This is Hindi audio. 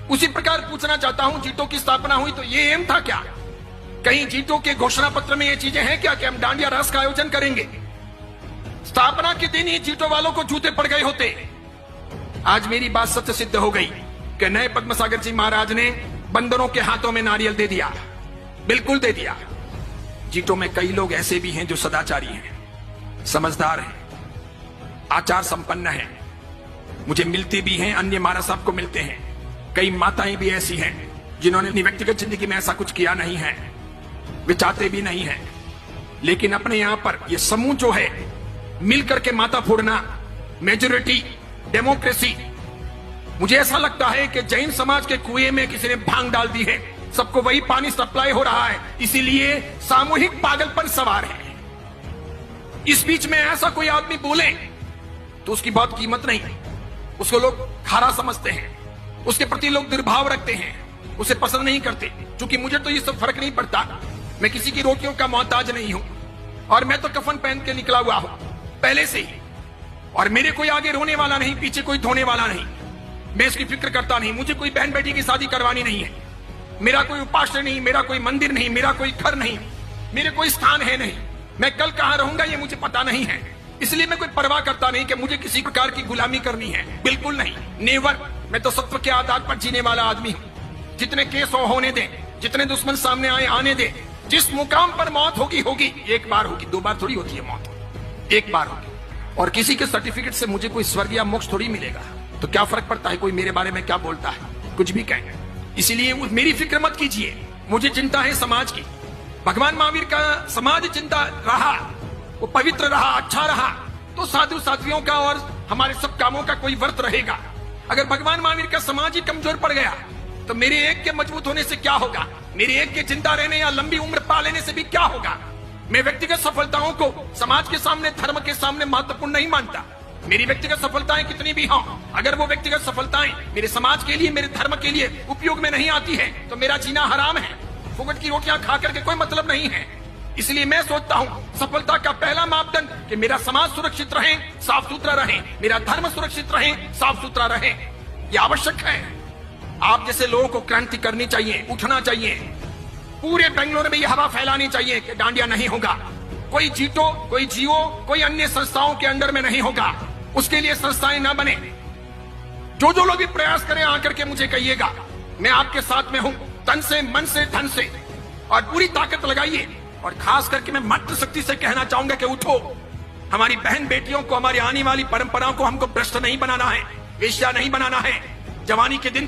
उसी प्रकार पूछना चाहता हूं, जीटो की स्थापना हुई तो ये एम था क्या? कहीं जीटो के घोषणा पत्र में ये चीजें हैं क्या कि हम डांडिया रास का आयोजन करेंगे? स्थापना के दिन ही जीटो वालों को जूते पड़ गए होते। आज मेरी बात सत्य सिद्ध हो गई कि नए पद्मसागर जी महाराज ने बंदरों के हाथों में नारियल दे दिया, बिल्कुल दे दिया। जीटो में कई लोग ऐसे भी हैं जो सदाचारी हैं, समझदार हैं, आचार संपन्न हैं, मुझे मिलते भी हैं, अन्य महाराज साहब को मिलते हैं। कई माताएं भी ऐसी हैं जिन्होंने अपनी व्यक्तिगत जिंदगी में ऐसा कुछ किया नहीं है, वे चाहते भी नहीं है, लेकिन अपने यहां पर यह समूह जो है मिलकर के माता फोड़ना, मेजोरिटी डेमोक्रेसी, मुझे ऐसा लगता है कि जैन समाज के कुएं में किसी ने भांग डाल दी है, सबको वही पानी सप्लाई हो रहा है, इसीलिए सामूहिक पागलपन सवार है। इस बीच में ऐसा कोई आदमी बोले तो उसकी बहुत कीमत नहीं, उसको लोग खारा समझते हैं, उसके प्रति लोग दुर्भाव रखते हैं, उसे पसंद नहीं करते। क्योंकि मुझे तो ये सब फर्क नहीं पड़ता, मैं किसी की रोटियों का मोहताज नहीं हूं, और मैं तो कफन पहन के निकला हुआ हूं पहले से ही, और मेरे कोई आगे रोने वाला नहीं, पीछे कोई धोने वाला नहीं, मैं इसकी फिक्र करता नहीं। मुझे कोई बहन बेटी की शादी करवानी नहीं है, मेरा कोई उपास्य नहीं, मेरा कोई मंदिर नहीं, मेरा कोई घर नहीं, मेरे कोई स्थान है नहीं, मैं कल कहां रहूंगा ये मुझे पता नहीं है, इसलिए मैं कोई परवाह करता नहीं कि मुझे किसी प्रकार की गुलामी करनी है, बिल्कुल नहीं, नेवर। मैं तो सत्व के आधार पर जीने वाला आदमी हूं। जितने केस होने दे, जितने दुश्मन सामने आए आने दे, जिस मुकाम पर मौत होगी होगी, एक बार होगी, दो बार थोड़ी होती है मौत, एक बार होगी। और किसी के सर्टिफिकेट से मुझे कोई स्वर्ग या मोक्ष थोड़ी मिलेगा, तो क्या फर्क पड़ता है कोई मेरे बारे में क्या बोलता है, कुछ भी कहे। इसीलिए मेरी फिक्र मत कीजिए, मुझे चिंता है समाज की। भगवान महावीर का समाज चिंता रहा, वो पवित्र रहा, अच्छा रहा, तो साधु साध्वियों का और हमारे सब कामों का कोई वर्त रहेगा। अगर भगवान महावीर का समाज ही कमजोर पड़ गया तो मेरे एक के मजबूत होने से क्या होगा, मेरे एक के जिंदा रहने या लंबी उम्र पा लेने से भी क्या होगा। मैं व्यक्तिगत सफलताओं को समाज के सामने, धर्म के सामने महत्वपूर्ण नहीं मानता। मेरी व्यक्तिगत सफलताएं कितनी भी हों, अगर वो व्यक्तिगत सफलताएं मेरे समाज के लिए, मेरे धर्म के लिए उपयोग में नहीं आती है तो मेरा जीना हराम है। फुकट की रोटियां खा करके कोई मतलब नहीं है। इसलिए मैं सोचता हूं सफलता का पहला मापदंड कि मेरा समाज सुरक्षित रहे, साफ सुथरा रहे, मेरा धर्म सुरक्षित रहे, साफ सुथरा रहे, यह आवश्यक है। आप जैसे लोगों को क्रांति करनी चाहिए, उठना चाहिए, पूरे बेंगलोर में यह हवा फैलानी चाहिए कि डांडिया नहीं होगा, कोई जीटो, कोई जियो, कोई अन्य संस्थाओं के अंडर में नहीं होगा, उसके लिए संस्थाएं ना बने। जो लोग भी प्रयास करें आकर के मुझे कहिएगा, मैं आपके साथ में हूं, तन से, मन से, धन से, और पूरी ताकत लगाइए। और खास करके मैं मंत्र शक्ति से कहना चाहूंगा कि उठो, हमारी बहन बेटियों को, हमारी आने वाली परंपराओं को हमको भ्रष्ट नहीं बनाना है, वेश्या नहीं बनाना है। जवानी के दिन